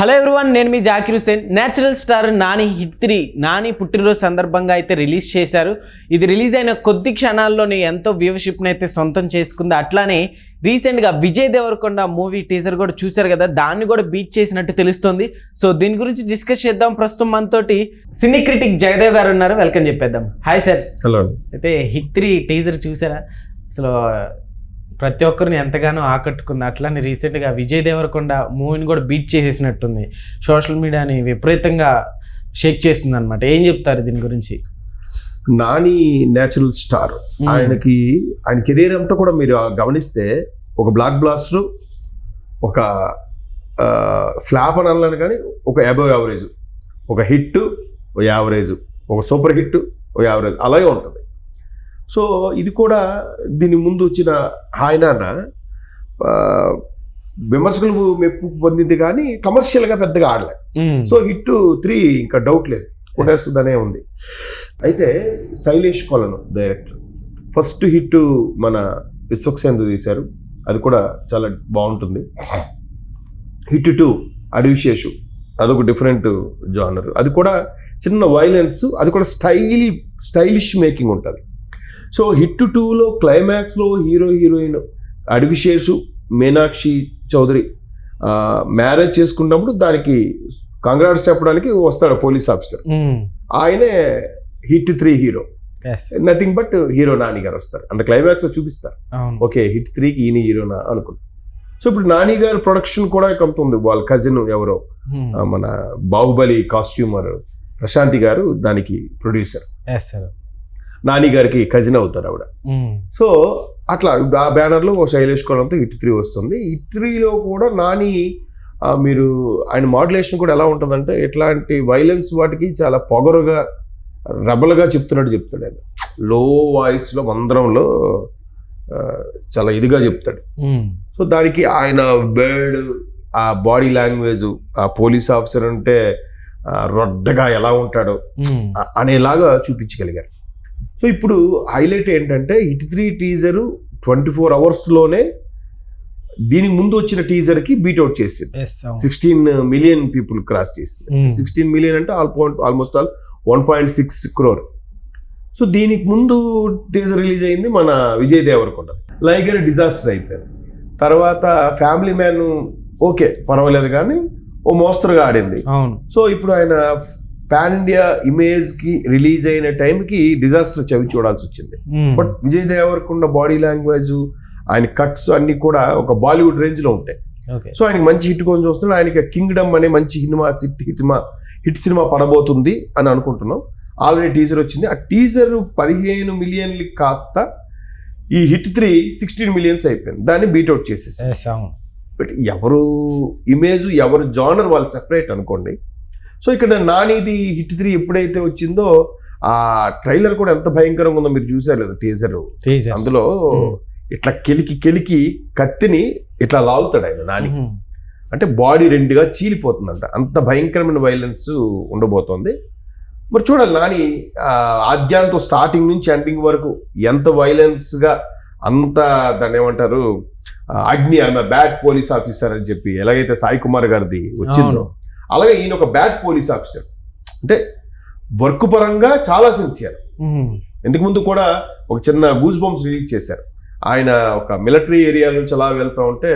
Hello everyone, నేను మీ Zakir Hussain. Natural star Nani hit 3 Nani పుట్టినరోజు సందర్భంగా అయితే రిలీజ్ చేశారు. ఇది రిలీజ్ అయిన కొద్ది క్షణాల్లోనే ఎంతో వ్యూవర్షిప్ని అయితే సొంతం చేసుకుంది. అట్లానే రీసెంట్గా విజయ్ దేవరకొండ మూవీ టీజర్ కూడా చూశారు కదా, దాన్ని కూడా బీట్ చేసినట్టు తెలుస్తుంది. సో దీని గురించి డిస్కస్ చేద్దాం. ప్రస్తుతం మనతోటి సినీ క్రిటిక్ జయదేవ్ గారు ఉన్నారు. వెల్కమ్ చెప్పేద్దాం. Hi sir. హలో. అయితే హిట్ 3 టీజర్ చూసారా? అసలు ప్రతి ఒక్కరిని ఎంతగానో ఆకట్టుకుంది. అట్లానే రీసెంట్గా విజయ్ దేవరకొండ మూవీని కూడా బీట్ చేసేసినట్టుంది. సోషల్ మీడియాని విపరీతంగా షేక్ చేస్తుంది అనమాట. ఏం చెప్తారు దీని గురించి? నాని నేచురల్ స్టార్, ఆయన కెరీర్ అంతా కూడా మీరు గమనిస్తే ఒక బ్లాక్ బ్లాస్టర్, ఒక ఫ్లాప్ అని అనలేను కానీ ఒక అబవ్ యావరేజ్, ఒక హిట్, ఒక యావరేజ్, ఒక సూపర్ హిట్, ఒక యావరేజ్, అలాగే ఉంటుంది. సో ఇది కూడా దీని ముందు వచ్చిన ఆయన విమర్శకులు మెప్పు పొందింది కానీ కమర్షియల్గా పెద్దగా ఆడలే. సో హిట్ 3 ఇంకా డౌట్ లేదు, కొట్టేస్తుందనే ఉంది. అయితే శైలేష్ కొలను డైరెక్టర్, ఫస్ట్ హిట్ మన విశ్వక్సేందు తీశారు, అది కూడా చాలా బాగుంటుంది. హిట్ 2 అడివిశేషు, అదొక డిఫరెంట్ జానర్, అది కూడా చిన్న వైలెన్స్, అది కూడా స్టైలిష్ మేకింగ్ ఉంటుంది. సో హిట్ 2లో క్లైమాక్స్లో హీరోయిన్ అడివిశేషు మీనాక్షి చౌదరి మ్యారేజ్ చేసుకున్నప్పుడు దానికి కంగ్రాట్స్ చెప్పడానికి వస్తాడు పోలీస్ ఆఫీసర్, ఆయనే hit 3 hero. Nothing but hero Nani గారు వస్తారు, అంత క్లైమాక్స్ లో చూపిస్తారు. ఓకే, హిట్ 3కి ఈయన హీరోనా అనుకుంటారు. సో ఇప్పుడు నాని గారు ప్రొడక్షన్ కూడా కమ్ముతుంది. వాళ్ళ కజిన్ ఎవరో మన బాహుబలి కాస్ట్యూమర్ ప్రశాంతి గారు దానికి ప్రొడ్యూసర్, నాని గారికి కజిన్ అవుతారు ఆవిడ. సో అట్లా ఆ బ్యానర్లో శైలేష్ కొలంతో హిట్ 3 వస్తుంది. హిట్ 3లో కూడా నాని మీరు ఆయన మాడ్యులేషన్ కూడా ఎలా ఉంటుందంటే ఎట్లాంటి వైలెన్స్ వాటికి చాలా పొగరుగా రెబల్గా చెప్తాడు ఆయన. లో వాయిస్లో మందరంలో చాలా ఇదిగా చెప్తాడు. సో దానికి ఆయన బర్డ్, ఆ బాడీ లాంగ్వేజ్, ఆ పోలీస్ ఆఫీసర్ అంటే రొడ్డగా ఎలా ఉంటాడో అనేలాగా చూపించగలిగారు. సో ఇప్పుడు హైలైట్ ఏంటంటే హిట్ 3 టీజరు 24 అవర్స్లోనే దీనికి ముందు వచ్చిన టీజర్కి బీట్అవుట్ చేసింది. 16 మిలియన్ పీపుల్ క్రాస్ చేసింది. 16 మిలియన్ అంటే ఆల్మోస్ట్ 1.6 crore. సో దీనికి ముందు టీజర్ రిలీజ్ అయింది మన విజయ్ దేవరకొండ, లైగర్ డిజాస్టర్ అయిపోయింది. తర్వాత ఫ్యామిలీ మ్యాన్ ఓకే పర్వాలేదు కానీ ఓ మోస్తరుగా ఆడింది. సో ఇప్పుడు ఆయన పాన్ ఇండియా ఇమేజ్ కి రిలీజ్ అయిన టైంకి డిజాస్టర్ చవి చూడాల్సి వచ్చింది. But Vijay Deverakonda body language, ఆయన కట్స్ అన్ని కూడా ఒక బాలీవుడ్ రేంజ్ లో ఉంటాయి. సో ఆయనకి మంచి హిట్ కోసం చూస్తున్నాడు. ఆయనకి కింగ్డమ్ అనే మంచి హిట్ సినిమా పడబోతుంది అని అనుకుంటున్నాం. ఆల్రెడీ టీజర్ వచ్చింది. ఆ టీజర్ 15 మిలియన్లు కాస్త ఈ హిట్ 3 16 మిలియన్స్ అయిపోయింది. దాన్ని బీట్అవుట్ చేసేసి, బట్ ఎవరు ఇమేజ్ ఎవరు జానర్ వాళ్ళు సెపరేట్ అనుకోండి. సో ఇక్కడ నానిది హిట్ 3 ఎప్పుడైతే వచ్చిందో ఆ ట్రైలర్ కూడా ఎంత భయంకరంగా ఉందో మీరు చూసారు లేదు టీజర్. అందులో ఇట్లా కెలికి కత్తిని ఇట్లా లాగుతాడు ఆయన నాని, అంటే బాడీ 2గా చీలిపోతుందంట. అంత భయంకరమైన వైలెన్స్ ఉండబోతోంది. మరి చూడాలి నాని ఆద్యాంతో స్టార్టింగ్ నుంచి ఎండింగ్ వరకు ఎంత వైలెన్స్గా, అంత దాన్ని ఏమంటారు అగ్ని ఆమె బ్యాడ్ పోలీస్ ఆఫీసర్ అని చెప్పి ఎలాగైతే సాయి కుమార్ గారిది వచ్చిందో అలాగే ఈయన ఒక బ్యాడ్ పోలీస్ ఆఫీసర్, అంటే వర్క్ పరంగా చాలా సిన్సియర్. ఇంతకు ముందు కూడా ఒక చిన్న గూస్ బంప్స్ రిలీజ్ చేశారు. ఆయన ఒక మిలిటరీ ఏరియా నుంచి అలా వెళ్తూ ఉంటే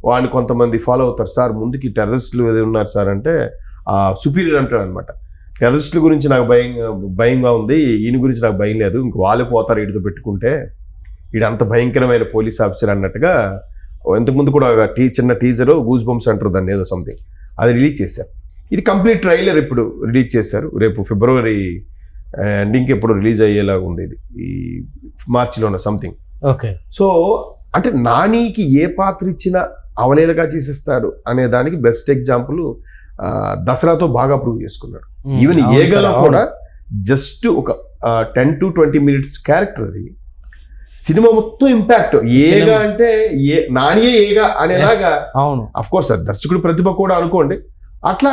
వాడిని కొంతమంది ఫాలో అవుతారు. సార్ ముందుకి టెర్రరిస్టులు ఏదో ఉన్నారు సార్ అంటే సుపీరియర్ అంటాడు అనమాట. టెర్రరిస్టుల గురించి నాకు భయంగా ఉంది, ఈయన గురించి నాకు భయం లేదు, ఇంక వాళ్ళే పోతారు వీడితో పెట్టుకుంటే, వీడు అంత భయంకరమైన పోలీస్ ఆఫీసర్ అన్నట్టుగా. ఇంతకుముందు కూడా చిన్న టీజర్ గూస్ బంప్స్ అంటారు దాన్ని, ఏదో సంథింగ్, అది రిలీజ్ చేశారు. ఇది కంప్లీట్ ట్రైలర్ ఇప్పుడు రిలీజ్ చేశారు. రేపు ఫిబ్రవరి ఎండింగ్ ఎప్పుడు రిలీజ్ అయ్యేలాగా ఉంది. ఇది ఈ మార్చిలోనే సంథింగ్. ఓకే. సో అంటే నానికి ఏ పాత్ర ఇచ్చినా అవలేలగా చేసేస్తాడు అనే దానికి బెస్ట్ ఎగ్జాంపుల్ దసరాతో బాగా ప్రూవ్ చేసుకున్నాడు. ఈవెన్ ఏగాలో కూడా జస్ట్ ఒక 10 to 20 minutes క్యారెక్టర్, అది సినిమా మొత్తం ఇంపాక్ట్. ఏగా అంటే నానియే ఏగా అనేలాగా. అఫ్ కోర్స్ దర్శకుడు ప్రతిభ కూడా అనుకోండి, అట్లా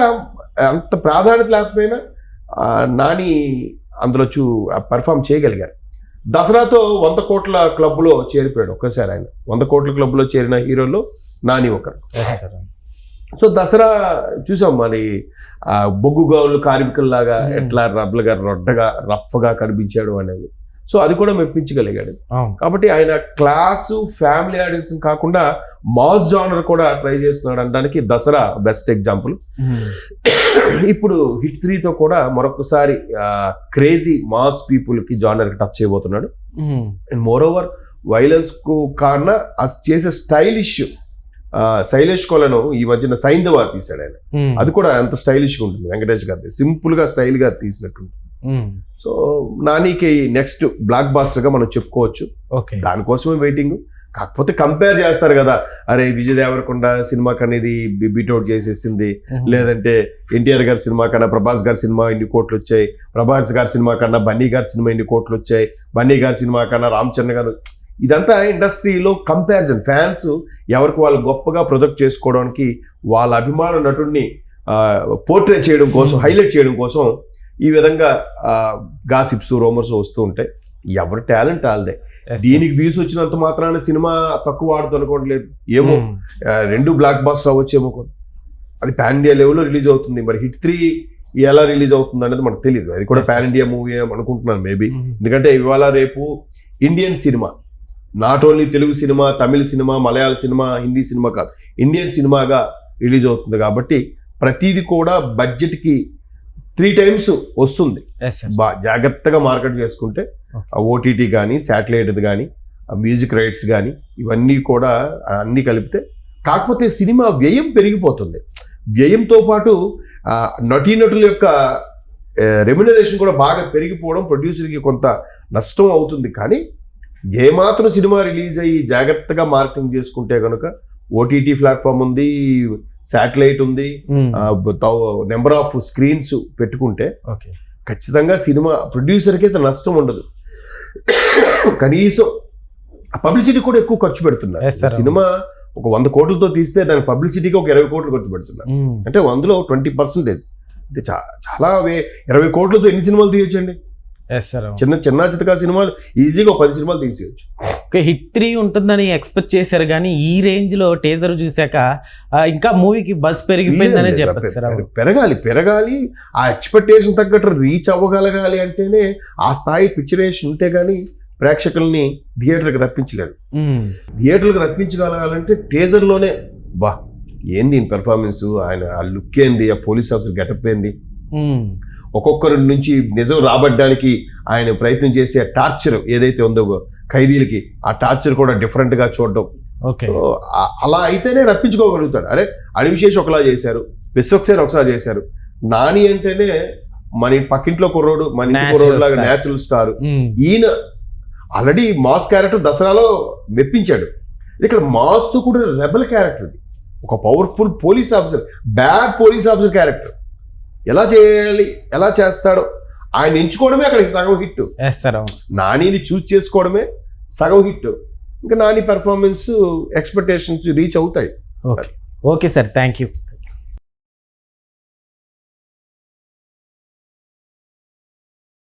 అంత ప్రాధాన్యత లేకపోయినా నాని అందులో పర్ఫామ్ చేయగలిగారు. దసరాతో 100 కోట్ల క్లబ్లో చేరిపోయాడు ఒక్కసారి ఆయన. 100 కోట్ల క్లబ్లో చేరిన హీరోలో నాని ఒకరు. సో దసరా చూసాం మరి బొగ్గు గౌలు కార్మికుల్లాగా ఎట్లా రఫ్గా కనిపించాడు అనేది. సో అది కూడా మెప్పించగలిగాడు. కాబట్టి ఆయన క్లాసు ఫ్యామిలీ ఆడియన్స్ కాకుండా మాస్ జానర్ కూడా ట్రై చేస్తున్నాడు అనడానికి దసరా బెస్ట్ ఎగ్జాంపుల్. ఇప్పుడు హిట్ 3తో కూడా మరొకసారి క్రేజీ మాస్ పీపుల్ కి జానర్ కి టచ్ చేయబోతున్నాడు. అండ్ మోర్ ఓవర్ వైలెన్స్ కు కారణ అది చేసే స్టైలిష్ శైలేష్ కొలను ఈ మధ్యన సైంధవ తీశాడు ఆయన. అది కూడా ఎంత స్టైలిష్ గా ఉంటుంది, వెంకటేష్ గారి సింపుల్ గా స్టైల్ గా తీసినట్టు. సో నానికి నెక్స్ట్ బ్లాక్ బాస్టర్ గా మనం చెప్పుకోవచ్చు. దానికోసమే వెయిటింగ్. కాకపోతే కంపేర్ చేస్తారు కదా, అరే విజయ్ దేవరకొండ సినిమా కనేది బీట్అవుట్ చేసేసింది, లేదంటే ఎన్టీఆర్ గారి సినిమా కన్నా ప్రభాస్ గారి సినిమా ఇన్ని కోట్లు వచ్చాయి, ప్రభాస్ గారి సినిమా కన్నా బన్నీ గారి సినిమా ఇన్ని కోట్లు వచ్చాయి, బన్నీ గారి సినిమా కన్నా రామ్ చరణ్ గారు. ఇదంతా ఇండస్ట్రీలో కంపారిజన్. ఫ్యాన్స్ ఎవరికి వాళ్ళు గొప్పగా ప్రొజెక్ట్ చేసుకోవడానికి వాళ్ళ అభిమాన నటుడిని పోర్ట్రే చేయడం కోసం, హైలైట్ చేయడం కోసం ఈ విధంగా గాసిప్స్ రూమర్స్ వస్తూ ఉంటాయి. ఎవరి టాలెంట్ వాళ్ళదే. దీనికి వ్యూస్ వచ్చినంత మాత్రాన సినిమా తక్కువ ఆడుతూ అనుకోవట్లేదు. ఏమో 2 బ్లాక్ బాస్టర్ అవ్వచ్చేమో, అది పాన్ ఇండియా లెవెల్లో రిలీజ్ అవుతుంది. మరి హిట్ 3 ఎలా రిలీజ్ అవుతుంది అనేది మనకు తెలియదు. అది కూడా పాన్ ఇండియా మూవీ అనుకుంటున్నాను మేబీ. ఎందుకంటే ఇవాళ రేపు Indian cinema, not only Telugu cinema, Tamil cinema, Malayalam cinema, Hindi cinema కాదు, ఇండియన్ సినిమాగా రిలీజ్ అవుతుంది. కాబట్టి ప్రతిదీ కూడా బడ్జెట్కి 3 times వస్తుంది. జాగ్రత్తగా మార్కెట్ చేసుకుంటే ఓటీటీ కానీ, శాటిలైట్ కానీ, మ్యూజిక్ రైట్స్ కానీ, ఇవన్నీ కూడా అన్నీ కలిపితే. కాకపోతే సినిమా వ్యయం పెరిగిపోతుంది. వ్యయంతో పాటు నటీనటుల యొక్క రెమ్యునరేషన్ కూడా బాగా పెరిగిపోవడం ప్రొడ్యూసర్కి కొంత నష్టం అవుతుంది. కానీ ఏమాత్రం సినిమా రిలీజ్ అయ్యి జాగ్రత్తగా మార్కెటింగ్ చేసుకుంటే కనుక ఓటీటీ ప్లాట్ఫామ్ ఉంది, శాటిలైట్ ఉంది, నెంబర్ ఆఫ్ స్క్రీన్స్ పెట్టుకుంటే ఖచ్చితంగా సినిమా ప్రొడ్యూసర్కి అయితే నష్టం ఉండదు. కనీసం పబ్లిసిటీ కూడా ఎక్కువ ఖర్చు పెడుతున్నారు. సినిమా ఒక 100 కోట్లతో తీస్తే దాని పబ్లిసిటీకి ఒక 20 కోట్లు ఖర్చు పెడుతున్నారు. అంటే అందులో 20%. అంటే చాలా 20 కోట్లతో ఎన్ని సినిమాలు తీయొచ్చండి? చిన్న చితకా సినిమాలు ఈజీగా 10 సినిమాలు తీసేయచ్చు. హిట్ 3 ఉంటుందని ఎక్స్పెక్ట్ చేశారు, కానీ ఈ రేంజ్ లో టేజర్ చూసాక ఇంకా మూవీకి బస్ పెరిగిపోయిందనే చెప్పచ్చు సార్. పెరగాలి ఆ ఎక్స్పెక్టేషన్ తగ్గట్టు రీచ్ అవ్వగలగాలి అంటేనే ఆ స్థాయి పిక్చరేషన్ ఉంటే గానీ ప్రేక్షకుల్ని థియేటర్కి రప్పించగలరు. థియేటర్కి రప్పించగలగాలంటే టేజర్లోనే బా ఏంది పెర్ఫార్మెన్స్, ఆయన ఆ లుక్ ఏంది, ఆ పోలీస్ ఆఫీసర్ గెటప్ ఏంది, ఒక్కొక్కరి నుంచి నిజం రాబడ్డానికి ఆయన ప్రయత్నం చేసే టార్చర్ ఏదైతే ఉందో ఖైదీలకి, ఆ టార్చర్ కూడా డిఫరెంట్గా చూడడం. అలా అయితేనే రప్పించుకోగలుగుతాడు. అరే అడివిశేష్ ఒకలా చేశారు, విశ్వక్సేన్ ఒకసారి చేశారు, నాని అంటేనే మన పక్కింట్లో కుర్రోడు, మన ఇంటి కుర్రోడు లాగా న్యాచురల్ స్టార్. ఈయన ఆల్రెడీ మాస్ క్యారెక్టర్ దసరాలో మెప్పించాడు. ఇక్కడ మాస్తో కూడా రెబల్ క్యారెక్టర్, ఇది ఒక powerful police officer, bad police officer character ఎలా చేయాలి, ఎలా చేస్తాడో ఆయన ఎంచుకోవడమే అక్కడికి సగం హిట్. నానిని చూస్ చేసుకోవడమే సగం హిట్. ఇంకా నాని పెర్ఫార్మెన్స్ ఎక్స్పెక్టేషన్స్ రీచ్ అవుతాయి. Okay sir, thank you.